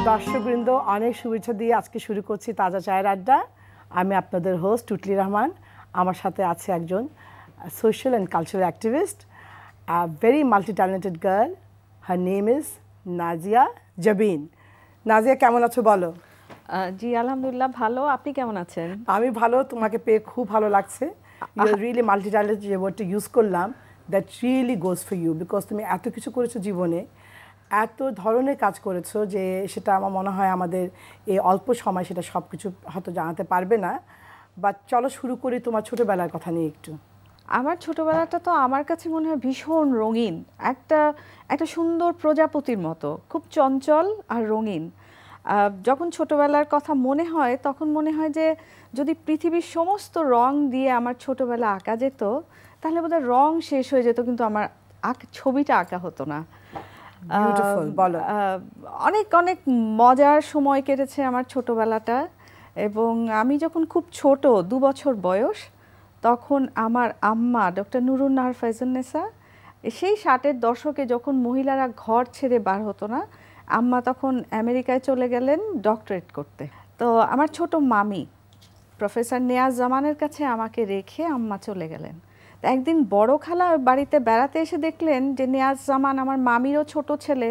দর্শকবৃন্দ, অনেক শুভেচ্ছা দিয়ে আজকে শুরু করছি তাজা চায়ের আড্ডা। আমি আপনাদের হোস্ট টুটলি রহমান। আমার সাথে আছে একজন social and cultural activist, very multi talented girl. Her name is Nazia Zabin. Nazia, কেমন আছো বলো? জি আলহামদুলিল্লাহ ভালো। আপনি কেমন আছেন? আমি ভালো। তোমাকে পেয়ে খুব ভালো লাগছে। You are really multi talented. যে ওয়ার্ডটা ইউজ করলাম, that really goes for you, because তুমি এত কিছু করেছো জীবনে, এত ধরনের কাজ করেছো যে সেটা আমার মনে হয় আমাদের এই অল্প সময় সেটা সব কিছু হয়তো জানাতে পারবে না। বাট চলো শুরু করি তোমার ছোটোবেলার কথা নিয়ে একটু। আমার ছোটবেলাটা তো আমার কাছে মনে হয় ভীষণ রঙিন, একটা একটা সুন্দর প্রজাপতির মতো, খুব চঞ্চল আর রঙিন। যখন ছোটবেলার কথা মনে হয় তখন মনে হয় যে যদি পৃথিবীর সমস্ত রং দিয়ে আমার ছোটবেলা আঁকা যেত তাহলে বোধহয় রং শেষ হয়ে যেত, কিন্তু আমার ছবিটা আঁকা হতো না। অনেক অনেক মজার সময় কেটেছে আমার ছোটবেলাটা। এবং আমি যখন খুব ছোট, 2 বছর বয়স, তখন আমার আম্মা ডক্টর নুরুন নাহার ফয়জুন্নেসা, সেই 60-এর দশকে যখন মহিলারা ঘর ছেড়ে বার হতো না, আম্মা তখন আমেরিকায় চলে গেলেন ডক্টরেট করতে। তো আমার ছোট মামি প্রফেসর নেয়াজ জামানের কাছে আমাকে রেখে আম্মা চলে গেলেন। একদিন বড় খালা বাড়িতে বেড়াতে এসে দেখলেন যে নেয়াজ জামান আমার মামিরও ছোট ছেলে,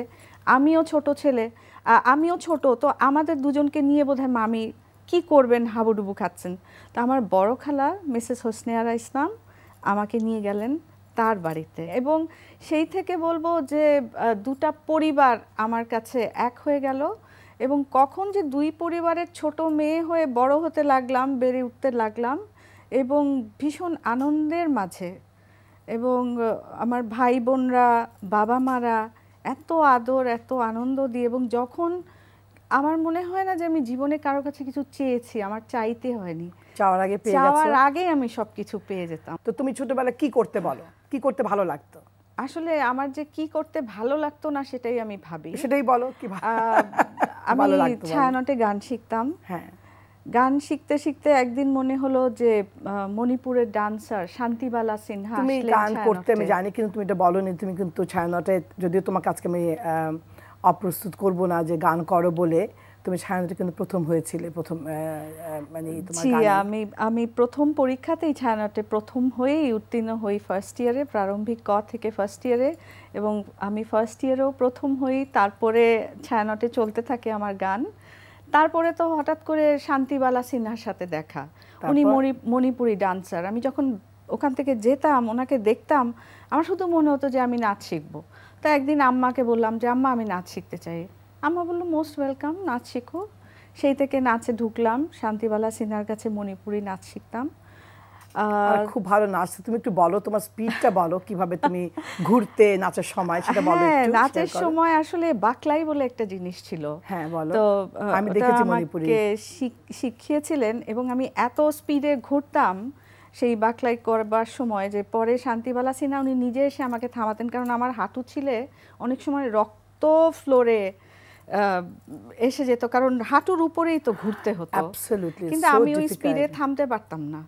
আমিও ছোট ছেলে, আমিও ছোট, তো আমাদের দুজনকে নিয়ে বোধহয় মামি কি করবেন, হাবুডুবু খাচ্ছেন। তো আমার বড় খালা মিসেস হোসনে আরা ইসলাম আমাকে নিয়ে গেলেন তার বাড়িতে, এবং সেই থেকে বলবো যে দুটা পরিবার আমার কাছে এক হয়ে গেল। এবং কখন যে দুই পরিবারের ছোট মেয়ে হয়ে বড় হতে লাগলাম, বেড়ে উঠতে লাগলাম, এবং ভীষণ আনন্দের মাঝে, এবং আমার ভাই বোনরা, বাবা মারা এত আদর, এত আনন্দ দিয়ে, এবং যখন আমার মনে হয় না যে আমি জীবনে কারো কাছে কিছু চেয়েছি, আমার চাইতে হয়নি, চাওয়ার আগে আমি সবকিছু পেয়ে যেতাম। তো তুমি ছোটবেলা কি করতে বলো, কি করতে ভালো লাগতো? আসলে আমার যে কি করতে ভালো লাগতো না সেটাই আমি ভাবি, সেটাই বলো। কি আমি ছায়ানটে গান শিখতাম। হ্যাঁ, গান শিখতে শিখতে একদিন মনে হলো যে মণিপুরের ডান্সার শান্তিবালা সিনহা, তুমি গান করতে আমি জানি, কিন্তু তুমি এটা বলোনি। তুমি কিন্তু ছায়ানটে, যদিও তোমাকে আজকে আমি অপ্রস্তুত করবো না যে গান করো বলে, তুমি ছায়ানটে কিন্তু প্রথম হয়েছিলে, প্রথম মানে তোমার গানে। আমি প্রথম পরীক্ষাতেই ছায়ানটে প্রথম হয়েই উত্তীর্ণ হই, ফার্স্ট ইয়ারে, প্রারম্ভিক ক থেকে ফার্স্ট ইয়ারে, এবং আমি ফার্স্ট ইয়ারেও প্রথম হই। তারপরে ছায়ানটে চলতে থাকে আমার গান। তারপরে তো হঠাৎ করে শান্তিবালা সিনহার সাথে দেখা, উনি মণিপুরি ডান্সার। আমি যখন ওখান থেকে যেতাম, ওনাকে দেখতাম, আমার শুধু মনে হতো যে আমি নাচ শিখবো। তো একদিন আম্মাকে বললাম যে আম্মা আমি নাচ শিখতে চাই। আম্মা বললো মোস্ট ওয়েলকাম, নাচ শিখো। সেই থেকে নাচে ঢুকলাম, শান্তিবালা সিনহার কাছে মণিপুরি নাচ শিখতাম। খুব ভালো নাচ। তুমি একটু বলো, তোমার স্পিডটা বলো, কিভাবে তুমি ঘুরতে নাচের সময় সেটা বলো একটু। নাচের সময় আসলে বাকলাই বলে একটা জিনিস ছিল। হ্যাঁ বলো। তো আমি দেখেছি মণিপুরি শিখিয়েছিলেন, এবং আমি এত স্পিডে ঘুরতাম সেই বাকলাই করবার সময় যে পরে শান্তিবালা সিনহা উনি নিজে এসে আমাকে থামাতেন, কারণ আমার হাঁটু ছিলে অনেক সময় রক্ত ফ্লোরে এসে যেত, কারণ হাঁটুর উপরেই তো ঘুরতে হতো। কিন্তু আমি ওই স্পিডে থামতে পারতাম না।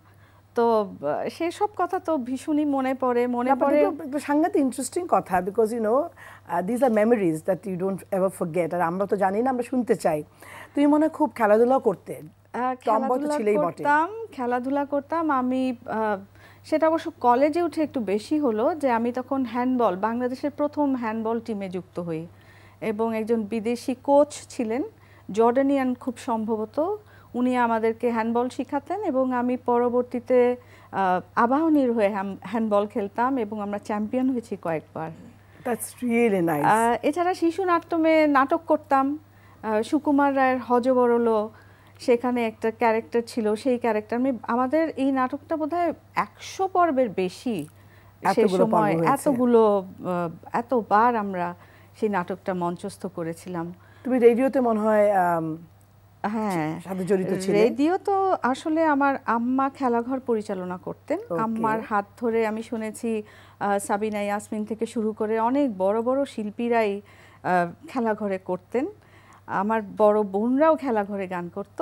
তো সেসব কথা তো ভীষণই মনে পড়ে। সাংঘাতিক ইন্টারেস্টিং কথা, because you know this are memories that you don't ever forget. আর আমরা তো জানি না, আমরা শুনতে চাই। তুমি মনে হয় খুব খেলাধুলা করতে? খেলাধুলা করতাম আমি। সেটা অবশ্য কলেজে উঠে একটু বেশি হলো যে আমি তখন হ্যান্ডবল, বাংলাদেশের প্রথম হ্যান্ডবল টিমে যুক্ত হই, এবং একজন বিদেশি কোচ ছিলেন, জর্ডানিয়ান খুব সম্ভবত, উনি আমাদেরকে হ্যান্ডবল শিখাতেন, এবং আমি পরবর্তীতে আবাহনীর হয়ে হ্যান্ডবল খেলতাম, এবং আমরা চ্যাম্পিয়ন হয়েছি কয়েকবার। এছাড়া শিশু নাট্যমে নাটক করতাম। সুকুমার রায়ের হযবরল, সেখানে একটা ক্যারেক্টার ছিল, সেই ক্যারেক্টার আমাদের এই নাটকটা বোধহয় 100 পর্বের বেশি। সেই সময় এতবার আমরা সেই নাটকটা মঞ্চস্থ করেছিলাম। তুমি রেডিওতে মনে হয় সাথে জড়িত ছিলে? রেডিও তো আসলে আমার আম্মা খেলাঘর পরিচালনা করতেন। আম্মার হাত ধরে আমি শুনেছি সাবিনা ইয়াসমিন থেকে শুরু করে অনেক বড় বড় শিল্পীরাই খেলাঘরে করতেন। আমার বড় বোনরাও খেলাঘরে গান করত।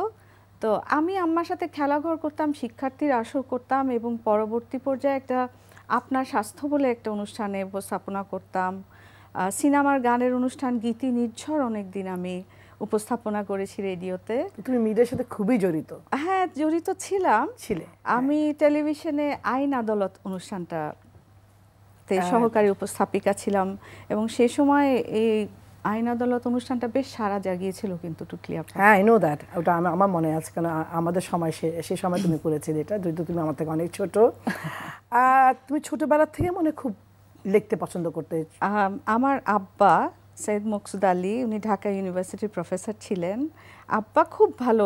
তো আমি আম্মার সাথে খেলাঘর করতাম, শিক্ষার্থীর আসর করতাম, এবং পরবর্তী পর্যায়ে একটা আপনার স্বাস্থ্য বলে একটা অনুষ্ঠানে উপস্থাপনা করতাম। সিনেমার গানের অনুষ্ঠান গীতি নির্ঝর অনেকদিন আমি উপস্থাপনা করেছি রেডিওতে। তুমি মিডিয়ার সাথে খুবই জড়িত। হ্যাঁ, জড়িত ছিলাম। ছিলে? আমি টেলিভিশনে আইন আদালত অনুষ্ঠানটা সহকারী উপস্থাপিকা ছিলাম এবং সে সময় এই আইন আদালত অনুষ্ঠানটা বেশ সাড়া জাগিয়েছিল কিন্তু টুটলি আপা। হ্যাঁ, আই নো দ্যাট। ওটা আমার মনে আছে, কারণ আমাদের সময় সেই সময় তুমি করেছিলে এটা, যেহেতু তুমি আমার থেকে অনেক ছোট। তুমি ছোটবেলা থেকে মনে খুব লিখতে পছন্দ করতে? আমার আব্বা সৈয়দ মকসুদ আলী, উনি ঢাকা ইউনিভার্সিটির প্রফেসর ছিলেন। আব্বা খুব ভালো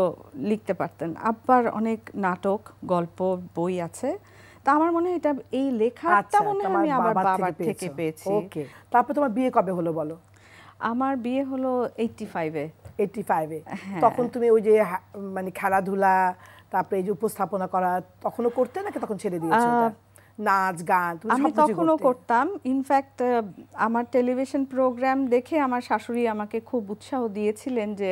লিখতে পারতেন। আব্বার অনেক নাটক, গল্প, বই আছে। তা আমার মনে হয় এটা এই লেখাটা মনে হয় আমি আমার বাবার থেকে পেয়েছি। ওকে, তারপর তোমার বিয়ে কবে হলো বলো? আমার বিয়ে হলো 85-এ। 85-এ? তখন তুমি ওই যে মানে খেলাধুলা, তারপরে এই যে উপস্থাপনা করা তখনও করতে, নাকি তখন ছেড়ে দিয়েছো? নাচ গান আমি তখনও করতাম। ইনফ্যাক্ট আমার টেলিভিশন প্রোগ্রাম দেখে আমার শাশুড়ি আমাকে খুব উৎসাহ দিয়েছিলেন যে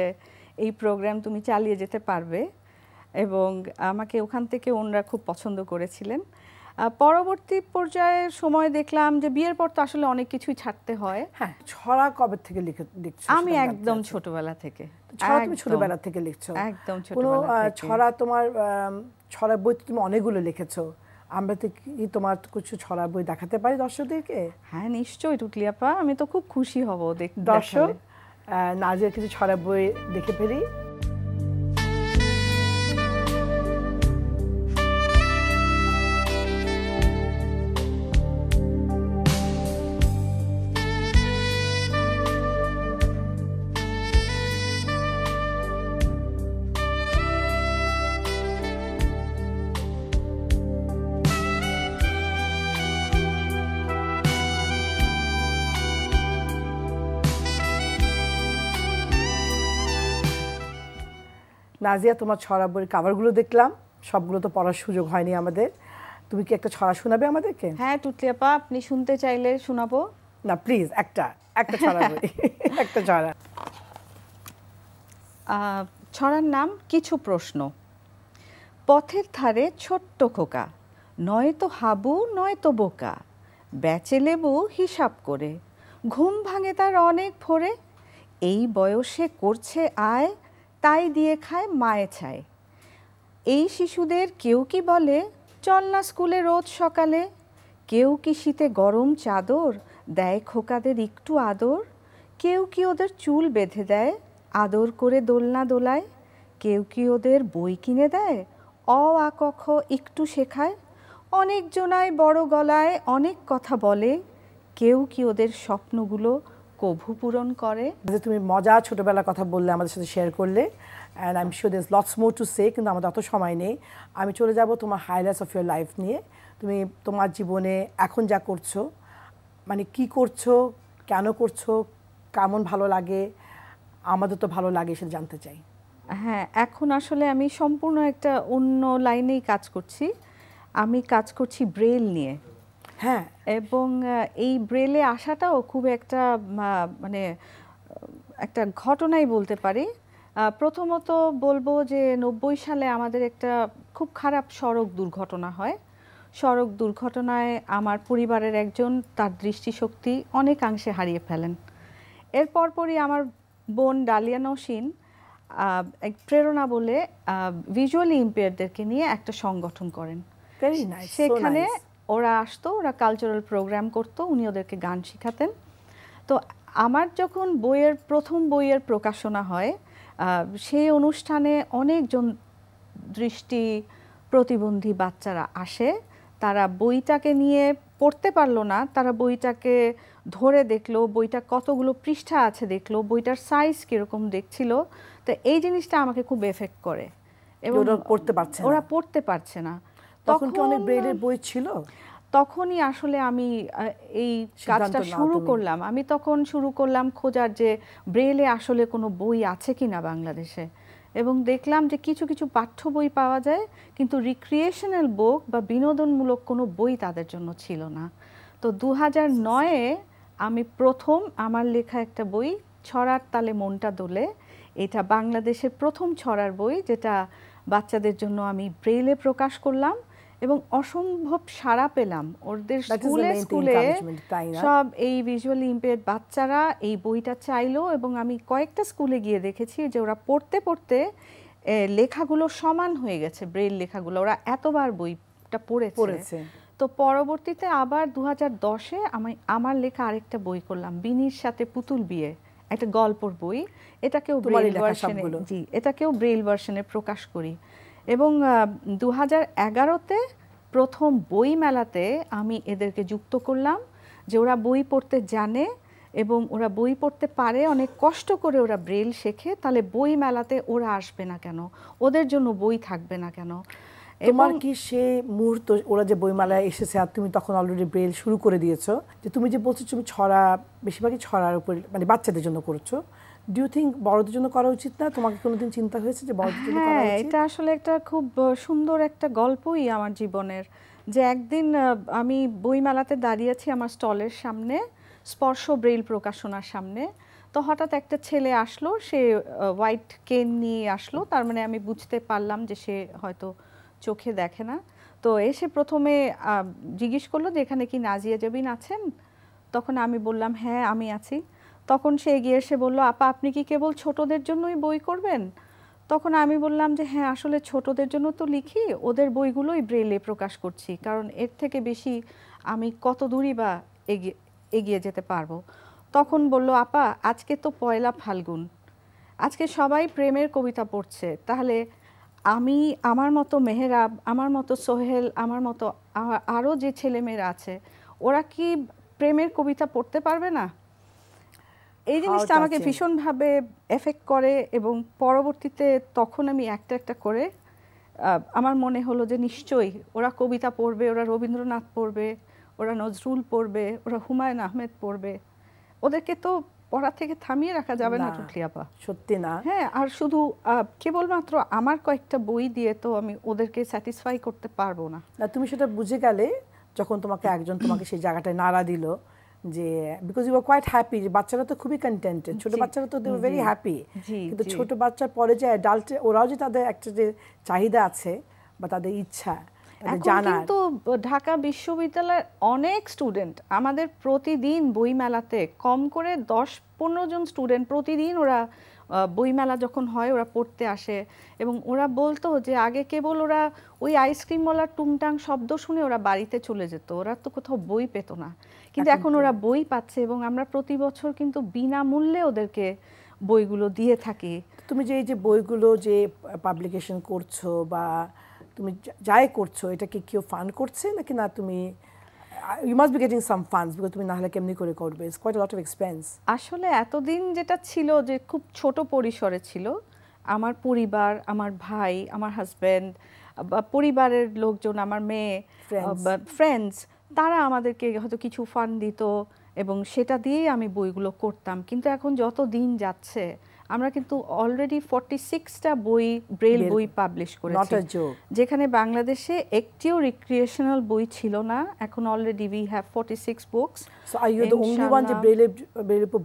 এই প্রোগ্রাম তুমি চালিয়ে যেতে পারবে, এবং আমাকে ওখান থেকে ওনারা খুব পছন্দ করেছিলেন। পরবর্তী পর্যায়ে সময় দেখলাম যে বিয়ের পর তো আসলে অনেক কিছুই ছাড়তে হয়। হ্যাঁ, ছড়া কবে থেকে লিখছো? আমি একদম ছোটবেলা থেকে। ছড়া তুমি ছোটবেলা থেকে লিখছো? একদম ছোটবেলা থেকে। ছড়া তোমার ছড়া বই তুমি অনেকগুলো লিখেছো। আমরা তো কি তোমার কিছু ছড়া বই দেখাতে পারি দর্শকদেরকে? হ্যাঁ নিশ্চয়ই টুটলি আপা, আমি তো খুব খুশি হব। দর্শক নাজিয়ার কিছু ছড়া বই দেখে ফেলি। নাজিয়া, তোমার ছড়া বইয়ের কাভারগুলো দেখলাম, সবগুলো তো পড়ার সুযোগ হয়নি আমাদের। তুমি কি একটা ছড়া শোনাবে আমাদেরকে? হ্যাঁ টুটলি আপা, আপনি শুনতে চাইলে শোনাবো। না প্লিজ, একটা ছড়া বই। একটা ছড়া। ছড়ার নাম কিছু প্রশ্ন। পথের ধারে ছোট্ট খোকা, নয়তো হাবু নয়তো বোকা, বেচে লেবু হিসাব করে, ঘুম ভাঙে তার অনেক ভোরে, এই বয়সে করছে আয়, তাই দিয়ে খায় মায়ে ছায়। এই শিশুদের কেউ কি বলে চল না স্কুলে রোজ সকালে, কেউ কি শীতে গরম চাদর দেয় খোকাদের একটু আদর, কেউ কি ওদের চুল বেঁধে দেয় আদর করে দোলনা দোলায়, কেউ কি ওদের বই কিনে দেয় অ আ ক খ একটু শেখায়, অনেক জনায় বড় গলায় অনেক কথা বলে, কেউ কি ওদের স্বপ্নগুলো কভু পূরণ করে। তুমি মজা ছোটবেলার কথা বললে, আমাদের সাথে শেয়ার করলে, and I am sure there is lots more to say, কিন্তু আমাদের অত সময় নেই। আমি চলে যাব তোমার হাইলাইটস অফ ইউর লাইফ নিয়ে। তুমি তোমার জীবনে এখন যা করছো, মানে কি করছো, কেন করছো, কেমন ভালো লাগে, আমাদের তো ভালো লাগে, সেটা জানতে চাই। হ্যাঁ, এখন আসলে আমি সম্পূর্ণ একটা অন্য লাইনেই কাজ করছি। আমি কাজ করছি ব্রেল নিয়ে। হ্যাঁ, এবং এই ব্রেলে আসাটাও খুব একটা মানে একটা ঘটনাই বলতে পারি। প্রথমত বলবো যে 90 সালে আমাদের একটা খুব খারাপ সড়ক দুর্ঘটনা হয়। সড়ক দুর্ঘটনায় আমার পরিবারের একজন তার দৃষ্টিশক্তি অনেকাংশে হারিয়ে ফেলেন। এর পরপরই আমার বোন ডালিয়া নওশিন এক প্রেরণা বলে ভিজুয়ালি ইম্পেয়ারদেরকে নিয়ে একটা সংগঠন করেন। সেখানে ওরা আসতো, ওরা কালচারাল প্রোগ্রাম করতো, উনি ওদেরকে গান শেখাতেন। তো আমার যখন প্রথম বইয়ের প্রকাশনা হয়, সেই অনুষ্ঠানে অনেকজন দৃষ্টি প্রতিবন্ধী বাচ্চারা আসে। তারা বইটাকে নিয়ে পড়তে পারলো না, তারা বইটাকে ধরে দেখলো, বইটা কতগুলো পৃষ্ঠা আছে দেখলো, বইটার সাইজ কীরকম দেখছিল। তো এই জিনিসটা আমাকে খুব এফেক্ট করে এবং ওরা পড়তে পারছে না। তখন কি অনেক ব্রেলের বই ছিল? তখনই আসলে আমি এই কাজটা শুরু করলাম। আমি তখন শুরু করলাম খোঁজার যে ব্রেলে আসলে কোনো বই আছে কিনা বাংলাদেশে, এবং দেখলাম যে কিছু কিছু পাঠ্য বই পাওয়া যায়, কিন্তু রিক্রিয়েশনাল বুক বা বিনোদনমূলক কোনো বই তাদের জন্য ছিল না। তো 2009-এ আমি প্রথম আমার লেখা একটা বই, ছড়ার তালে মনটা দোলে, এটা বাংলাদেশের প্রথম ছড়ার বই, যেটা বাচ্চাদের জন্য আমি ব্রেলে প্রকাশ করলাম এবং অসম্ভব সাড়া পেলাম ওদের স্কুলে স্কুলে সব এই ভিজুয়ালি ইম্পেয়ার্ড বাচ্চারা এই বইটা চাইলো এবং আমি কয়েকটা স্কুলে গিয়ে দেখেছি যে ওরা পড়তে পড়তে লেখাগুলো সমান হয়ে গেছে, ব্রেইল লেখাগুলো ওরা এতবার বইটা পড়েছে। তো পরবর্তীতে আবার 2010-এ আমি আমার লেখা আরেকটা বই করলাম, বিনির সাথে পুতুল বিয়ে, একটা গল্পর বই। এটাকেও ব্রেইল ভার্সনে, জি এটাকেও ব্রেইল ভার্সনে প্রকাশ করি। এবং 2011-তে প্রথম বই মেলাতে আমি এদেরকে যুক্ত করলাম যে ওরা বই পড়তে জানে এবং ওরা বই পড়তে পারে, অনেক কষ্ট করে ওরা ব্রেইল শেখে, তাহলে বই মেলাতে ওরা আসবে না কেন, ওদের জন্য বই থাকবে না কেন? তোমার কি সেই মুহূর্ত ওরা যে বইমেলায় এসেছে আর তুমি তখন অলরেডি ব্রেইল শুরু করে দিয়েছো, যে তুমি যে বলছো তুমি ছড়া বেশিরভাগই ছড়ার উপর মানে বাচ্চাদের জন্য করছো, ডু ইউ থিঙ্ক বড়দের জন্য করা উচিত না? তোমাকে কোনোদিন চিন্তা হয়েছে যে বড়দের জন্য করা উচিত? এটা আসলে একটা খুব সুন্দর একটা গল্পই আমার জীবনের, যে একদিন আমি বইমেলাতে দাঁড়িয়েছি আমার স্টলের সামনে, স্পর্শ ব্রেইল প্রকাশনার সামনে। তো হঠাৎ একটা ছেলে আসলো, সে হোয়াইট কেন নিয়ে আসলো, তার মানে আমি বুঝতে পারলাম যে সে হয়তো চোখে দেখে না। তো এসে প্রথমে জিজ্ঞেস করলো যে এখানে কি নাজিয়া জবিন আছেন? তখন আমি বললাম হ্যাঁ আমি আছি। তখন সে এগিয়ে এসে বললো, আপা আপনি কি কেবল ছোটদের জন্যই বই করবেন? তখন আমি বললাম যে হ্যাঁ আসলে ছোটদের জন্য তো লিখি, ওদের বইগুলোই ব্রেইলে প্রকাশ করছি, কারণ এর থেকে বেশি আমি কত দূরই বা এগিয়ে যেতে পারবো। তখন বললো, আপা আজকে তো পয়লা ফাল্গুন, আজকে সবাই প্রেমের কবিতা পড়ছে, তাহলে আমি আমার মতো মেহেরাব, আমার মতো সোহেল, আমার মতো আরও যে ছেলেমেয়েরা আছে, ওরা কি প্রেমের কবিতা পড়তে পারবে না? এই জিনিসটা আমাকে ভীষণভাবে এফেক্ট করে এবং পরবর্তীতে তখন আমি একটা একটা করে আমার মনে হলো যে নিশ্চয়ই ওরা কবিতা পড়বে, ওরা রবীন্দ্রনাথ পড়বে, ওরা নজরুল পড়বে, ওরা হুমায়ুন আহমেদ পড়বে, ওদেরকে তো পড়া থেকে থামিয়ে রাখা যাবে না টুকলি আপা। সত্যি না? হ্যাঁ, আর শুধু কেবলমাত্র আমার কয়েকটা বই দিয়ে তো আমি ওদেরকে স্যাটিসফাই করতে পারবো না। তুমি সেটা বুঝে গেলে যখন তোমাকে একজন তোমাকে সেই জায়গাটায় নাড়া দিল, যে because you are quite happy, যে বাচ্চারা তো খুবই কন্টেন্টেড, ছোট বাচ্চারা তো দে আর ভেরি হ্যাপি, কিন্তু ছোট বাচ্চার পরে যে অ্যাডাল্ট ওরাও যে তাদের একটা যে চাহিদা আছে বা তাদের ইচ্ছা জানার। কিন্তু ঢাকা বিশ্ববিদ্যালয়ের অনেক স্টুডেন্ট আমাদের প্রতিদিন বইমেলাতে কম করে 10-15 জন স্টুডেন্ট প্রতিদিন ওরা বইমেলা যখন হয় ওরা পড়তে আসে, এবং ওরা বলতো যে আগে কেবল ওরা ওই আইসক্রিমওয়ালার টুংটাং শব্দ শুনে ওরা বাড়িতে চলে যেত, ওরা তো কোথাও বই পেত না, কিন্তু এখন ওরা বই পাচ্ছে এবং আমরা প্রতি বছর কিন্তু বিনামূল্যে ওদেরকে বইগুলো দিয়ে থাকি। তুমি যে এই যে বইগুলো যে পাবলিকেশন করছো বা তুমি যাই করছো, এটা কি কেউ ফান্ড করছে নাকি না? তুমি you must be getting some funds because তুমি না হলে কেমনি করে করবে? It's quite a lot of expense. আসলে এতদিন যেটা ছিল যে খুব ছোট পরিসরে ছিল, আমার পরিবার, আমার ভাই, আমার হাজব্যান্ড, পরিবারের লোকজন, আমার মেয়ে, ফ্রেন্ডস, তারা আমাদেরকে হয়তো কিছু ফান্ড দিত এবং সেটা দিয়েই আমি বইগুলো করতাম। কিন্তু এখন যত দিন যাচ্ছে আমরা কিন্তু অলরেডি 46টা বই ব্রেইল বই পাবলিশ করেছি, যেখানে বাংলাদেশে একটিও রিক্রিয়েশনাল বই ছিল না। এখন already we have 46 books. So are you the only one যে ব্রেইলে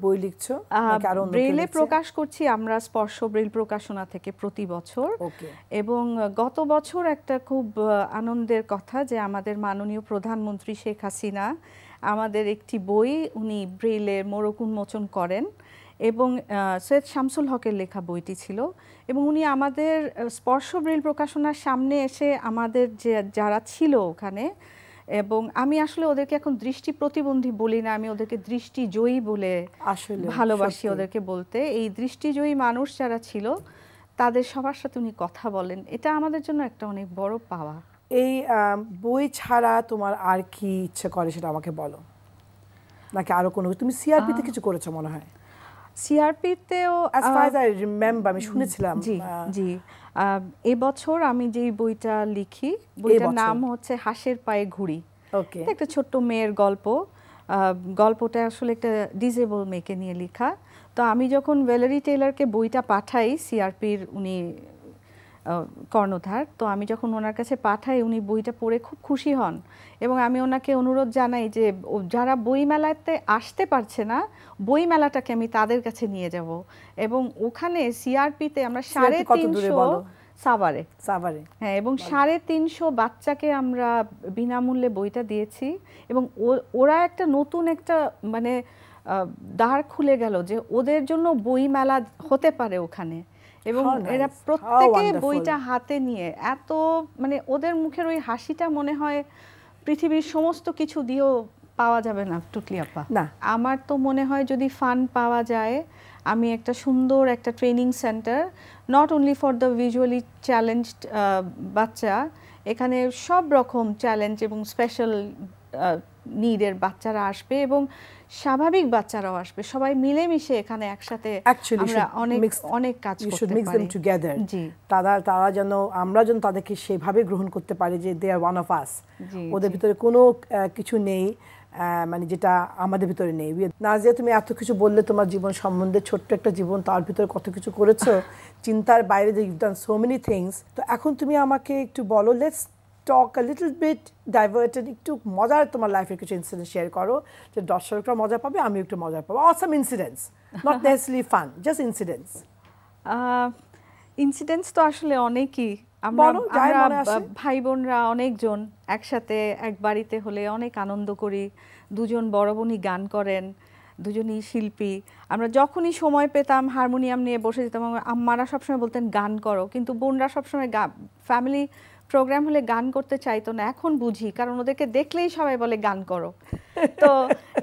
বই লিখছো নাকি আরো অন্য কেউ লিখছে? ব্রেইলে প্রকাশ করছি আমরা স্পর্শ ব্রেইল প্রকাশনা থেকে প্রতি বছর। এবং গত বছর একটা খুব আনন্দের কথা যে আমাদের মাননীয় প্রধানমন্ত্রী শেখ হাসিনা আমাদের একটি বই উনি ব্রেইলে মোড়ক উন্মোচন করেন, এবং সৈয়দ শামসুল হকের লেখা বইটি ছিল, এবং উনি আমাদের স্পর্শ ব্রেইল প্রকাশনার সামনে এসে আমাদের যে যারা ছিল ওখানে, এবং আমি আসলে ওদেরকে এখন দৃষ্টি প্রতিবন্ধী বলি না, আমি ওদেরকে দৃষ্টিজয়ী বলে ভালোবাসি ওদেরকে বলতে। এই দৃষ্টিজয়ী মানুষ যারা ছিল তাদের সবার সাথে উনি কথা বলেন, এটা আমাদের জন্য একটা অনেক বড় পাওয়া। এই বই ছাড়া তোমার আর কি ইচ্ছে করে সেটা আমাকে বলো, নাকি আরো কোনো? তুমি সিআরপিতে কিছু করেছো মনে হয়? সিআরপিতেও as far as I remember আমি শুনেছিলাম। জি জি, এবছর আমি যে বইটা লিখি, বইটার নাম হচ্ছে হাঁসের পায়ে ঘুড়ি। ওকে, একটা ছোট্ট মেয়ের গল্প। গল্পটা আসলে একটা ডিসেবল মেয়েকে নিয়ে লেখা। তো আমি যখন ভ্যালেরি টেইলরকে বইটা পাঠাই, সিআরপির উনি কর্ণধার, তো আমি যখন ওনার কাছে পাঠাই উনি বইটা পড়ে খুব খুশি হন, এবং আমি ওনাকে অনুরোধ জানাই যে যারা বইমেলাতে আসতে পারছে না, বইমেলাটাকে আমি তাদের কাছে নিয়ে যাব, এবং ওখানে সিআরপিতে আমরা সাভারে। সাভারে, হ্যাঁ, এবং 350 বাচ্চাকে আমরা বিনামূল্যে বইটা দিয়েছি এবং ওরা একটা নতুন একটা মানে দ্বার খুলে গেল যে ওদের জন্য বই মেলা হতে পারে ওখানে, এবং এরা প্রত্যেকে বইটা হাতে নিয়ে এত মানে ওদের মুখের ওই হাসিটা মনে হয় পৃথিবীর সমস্ত কিছু দিয়েও পাওয়া যাবে না টুটলি আপা। না, আমার তো মনে হয় যদি ফান্ড পাওয়া যায়, আমি একটা সুন্দর একটা training centre, not only for the visually challenged বাচ্চা, এখানে সব রকম চ্যালেঞ্জ এবং স্পেশাল নিডের বাচ্চারা আসবে এবং স্বাভাবিক বাচ্চারাও আসবে, সবাই মিলেমিশে এখানে একসাথে আমরা অনেক কাজ করতে পারি। জি, তারা যেন আমরা যেন তাদেরকে সেভাবে গ্রহণ করতে পারি যে দে আর ওয়ান অফ আস, ওদের ভিতরে কোনো কিছু নেই মানে যেটা আমাদের ভিতরে নেই। নাজিয়া, তুমি এত কিছু বললে তোমার জীবন সম্বন্ধে, ছোট্ট একটা জীবন, তার ভিতরে কত কিছু করেছো, চিন্তার বাইরে যে ইউ've done so many things। তো এখন তুমি আমাকে একটু বলো, let's talk a little bit diverted, একটু মজার তোমার লাইফের কিছু ইনসিডেন্ট শেয়ার করো, যে দর্শকরা মজা পাবে, আমিও একটু মজা পাবো। Awesome incidents, not necessarily fun, just incidents. Incidents তো আসলে অনেকই, আমরা ভাই বোনরা অনেকজন একসাথে এক বাড়িতে হলে অনেক আনন্দ করি। দুজন বড় বোনই গান করেন, দুজনই শিল্পী। আমরা যখনই সময় পেতাম হারমোনিয়াম নিয়ে বসে যেতাম। আম্মারা সবসময় বলতেন গান করো, কিন্তু বোনরা সবসময় ফ্যামিলি প্রোগ্রাম হলে গান করতে চাইতো না। এখন বুঝি, কারণ ওদেরকে দেখলেই সবাই বলে গান করো। তো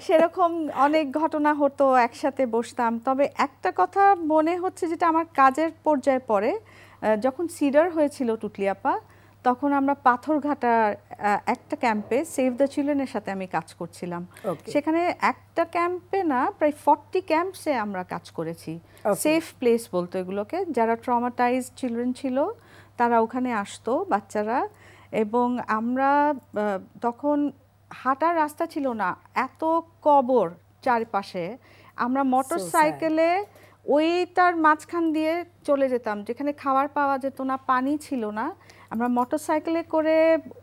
সেরকম অনেক ঘটনা হতো, একসাথে বসতাম। তবে একটা কথা মনে হচ্ছে, যেটা আমার কাজের পর্যায়ে পড়ে, যখন সিডার হয়েছিল টুটলি আপা, তখন আমরা পাথরঘাটার একটা ক্যাম্পে সেভ দ্য চিলড্রেনের সাথে আমি কাজ করছিলাম। সেখানে একটা ক্যাম্পে না, প্রায় 40 ক্যাম্পসে আমরা কাজ করেছি। সেফ প্লেস বলতো এগুলোকে, যারা ট্রমাটাইজড চিলড্রেন ছিল তারা ওখানে আসতো, বাচ্চারা। এবং আমরা তখন হাঁটার রাস্তা ছিল না, এত কবর চারপাশে। আমরা মোটর সাইকেলে ওইটার মাঝখান দিয়ে চলে যেতাম, যেখানে খাবার পাওয়া যেত না, পানি ছিল না। আমরা মোটর সাইকেলে করে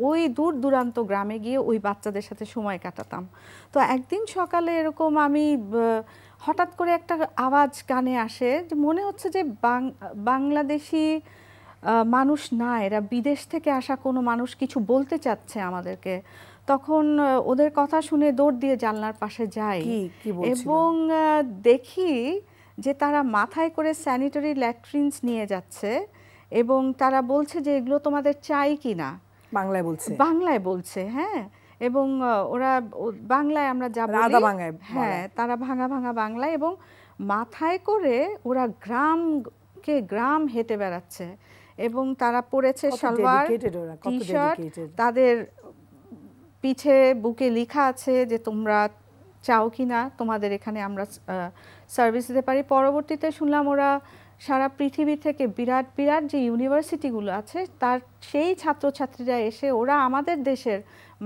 ওই দূর দূরান্ত গ্রামে গিয়ে ওই বাচ্চাদের সাথে সময় কাটাতাম। তো একদিন সকালে এরকম আমি হঠাৎ করে একটা আওয়াজ কানে আসে, যে মনে হচ্ছে যে বাংলাদেশি মানুষ না, এরা বিদেশ থেকে আসা কোনো মানুষ কিছু বলতে চাচ্ছে আমাদেরকে। তখন ওদের কথা শুনে দৌড় দিয়ে জানলার পাশে যাই এবং দেখি যে তারা মাথায় করে স্যানিটারি ল্যাট্রিনস নিয়ে যাচ্ছে এবং তারা বলছে যে এগুলো তোমাদের চাই কি না। বাংলায় বলছে, হ্যাঁ। এবং ওরা বাংলায়, আমরা যা বলি, হ্যাঁ, তারা ভাঙা ভাঙা বাংলায়, এবং মাথায় করে ওরা গ্রাম হেঁটে বেড়াচ্ছে। এবং তারা পরেছে সালোয়ার, টি শার্ট, তাদের পিঠে বুকে লেখা আছে যে তোমরা চাও কি না, তোমাদের এখানে আমরা সার্ভিস দিতে পারি। পরবর্তীতে শুনলাম ওরা সারা পৃথিবী থেকে বিরাট বিরাট যে ইউনিভার্সিটিগুলো আছে, তার সেই ছাত্রছাত্রীরা এসে ওরা আমাদের দেশের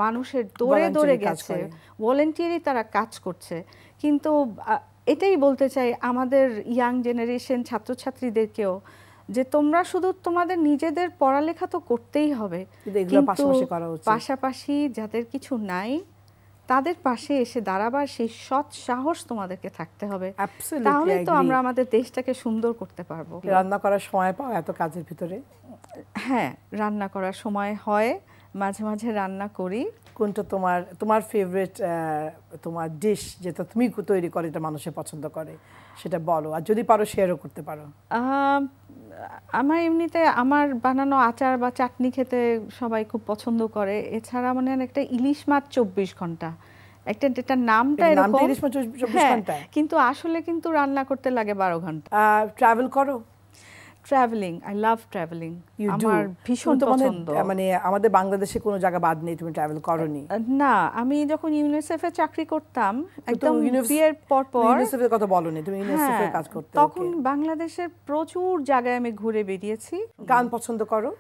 মানুষের দৌড়ে দৌড়ে গেছে, ভলেন্টিয়ারই তারা কাজ করছে। কিন্তু এটাই বলতে চাই আমাদের ইয়াং জেনারেশন ছাত্রছাত্রীদেরকেও, যে তোমরা শুধু তোমাদের নিজেদের পড়ালেখা তো করতেই হবে, কিন্তু পাশাপাশি যাদের কিছু নাই তাদের পাশে এসে দাঁড়াবার সেই সৎ সাহস তোমাদেরকে থাকতে হবে, তাহলে তো আমরা আমাদের দেশটাকে সুন্দর করতে পারবো। রান্না করার সময় পাও এত কাজের ভিতরে? হ্যাঁ, রান্না করার সময় হয়, মাঝে মাঝে রান্না করি। কোনটা তোমার ফেভারিট তোমার ডিশ, যেটা তুমি তৈরি করে এটা মানুষে পছন্দ করে, সেটা বলো, আর যদি পারো শেয়ারও করতে পারো। আমার এমনিতে আমার বানানো আচার বা চাটনি খেতে সবাই খুব পছন্দ করে। এছাড়া মানে একটা ইলিশ মাছ 24 ঘন্টা, একটা নামটা এরকম, ইলিশ মাছ 24 ঘন্টা, কিন্তু আসলে কিন্তু রান্না করতে লাগে 12 ঘন্টা। ট্রাভেল করো? ট্রাভেলিং, আই লাভ ট্রাভেলিং, আমার ভীষণ পছন্দ। মানে আমাদের বাংলাদেশে কোনো জায়গা বাদ নেই তুমি ট্রাভেল করনি? না, আমি যখন ইউনিসেফে চাকরি করতাম, একদম বিয়ের পর ইউনিসেফের কথা বলনি তুমি, ইউনিসেফে কাজ করতে, তখন বাংলাদেশের প্রচুর জায়গায় আমি ঘুরে বেরিয়েছি। গান পছন্দ করো?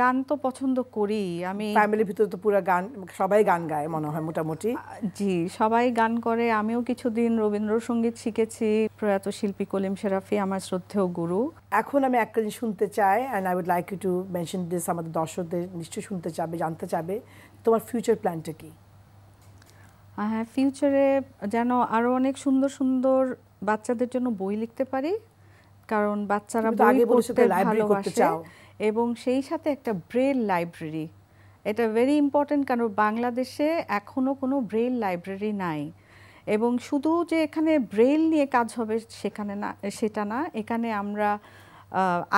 গান তো পছন্দ করি। আমি ফ্যামিলির ভিতরে তো পুরো গান, সবাই গান গায় মনে হয় মোটামুটি। জি, সবাই গান করে। আমিও কিছুদিন রবীন্দ্রসঙ্গীত শিখেছি। প্রয়াত শিল্পী কলিম শেরাফি আমার শ্রদ্ধেয় গুরু। এখন আমি একটা জিনিস শুনতে চাই, and I would like you to mention this, আমাদের দর্শকদের নিশ্চয়ই শুনতে চাবে, জানতে চাবে তোমার ফিউচার প্ল্যানটা কি? হ্যাঁ, ফিউচারে যেন আরও অনেক সুন্দর সুন্দর বাচ্চাদের জন্য বই লিখতে পারি, কারণ বাচ্চারা তুমি তো বই আগে বলেছো পড়তে তো লাইব্রেরি করতে ভালোবাসে চাও। এবং সেই সাথে একটা ব্রেল লাইব্রেরি, এটা ভেরি ইম্পর্টেন্ট, কারণ বাংলাদেশে এখনো কোনো ব্রেল লাইব্রেরি নাই। এবং শুধু যে এখানে ব্রেল নিয়ে কাজ হবে সেখানে না, সেটা না, এখানে আমরা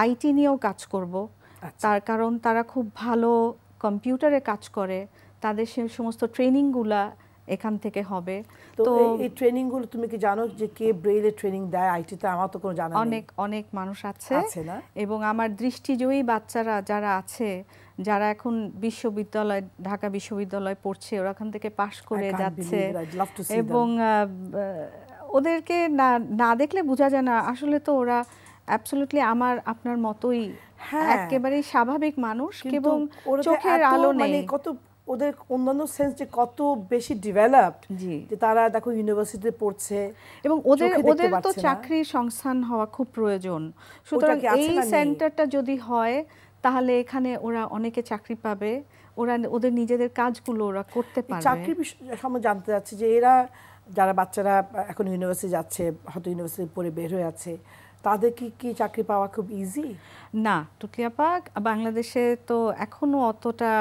আইটি নিয়েও কাজ করব। তার কারণ তারা খুব ভালো কম্পিউটারে কাজ করে, তাদের সে সমস্ত ট্রেনিংগুলা এখান থেকে হবে। তো এই ট্রেনিংগুলো তুমি কি জানো যে কে ব্রেইলে ট্রেনিং দেয় আইটিতে? আমার তো কোনো জানা নেই। অনেক অনেক মানুষ আছে না? এবং আমার দৃষ্টিজয়ী বাচ্চারা যারা আছে, যারা এখন বিশ্ববিদ্যালয়, ঢাকা বিশ্ববিদ্যালয় পড়ছে, ওরা ওখান থেকে পাশ করে যাচ্ছে এবং ওদেরকে না না দেখলে বোঝা যায় না আসলে তো ওরা অ্যাবসলিউটলি আমার আপনার মতোই একেবারে স্বাভাবিক মানুষ, এবং চোখের আলো নেই। কত ওদের অন্যান্য সেন্স যে কত বেশি ডেভেলপড, যে তারা দেখো ইউনিভার্সিটিতে পড়ছে এবং ওদের তো চাকরির সংস্থান হওয়া খুব প্রয়োজন। সুতরাং এই সেন্টারটা যদি হয় তাহলে এখানে ওরা অনেকে চাকরি পাবে, ওরা ওদের নিজেদের কাজগুলো ওরা করতে পারবে। চাকরির সম্বন্ধে জানতে চাচ্ছি যে এরা যারা বাচ্চারা এখন ইউনিভার্সিটি যাচ্ছে, হয়তো ইউনিভার্সিটি পড়ে বের হয়ে আছে, তাদের কি চাকরি পাওয়া খুব ইজি? না টুকলিয়াপা, বাংলাদেশে তো এখনো অতটা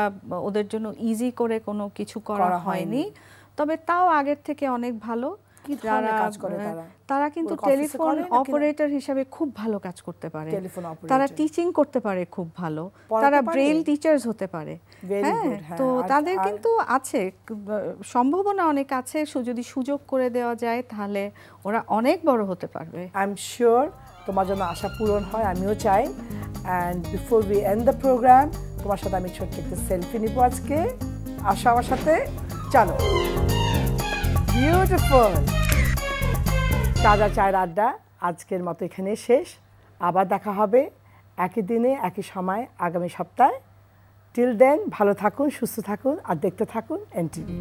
ওদের জন্য ইজি করে কোনো কিছু করা হয়নি, তবে তাও আগের থেকে অনেক ভালো। তারা কিন্তু টেলিফোন অপারেটর হিসেবে খুব ভালো কাজ করতে পারে, তারা টিচিং করতে পারে খুব ভালো, তারা ব্রেল টিচার্স হতে পারে। হ্যাঁ, তো তাদের কিন্তু আছে সম্ভাবনা, অনেক আছে, যদি সুযোগ করে দেওয়া যায় তাহলে ওরা অনেক বড় হতে পারবে। আই এম শিওর তোমার জন্য আশা পূরণ হয়, আমিও চাই। And before we end the program, তোমার সাথে আমি ছোট্ট একটা সেলফি নিব আজকে। আসো আমার সাথে, চলো। বিউটিফুল। তাজা চায়ের আড্ডা আজকের মতো এখানে শেষ। আবার দেখা হবে একই দিনে একই সময় আগামী সপ্তাহে। টিল দেন ভালো থাকুন, সুস্থ থাকুন আর দেখতে থাকুন এনটিভি।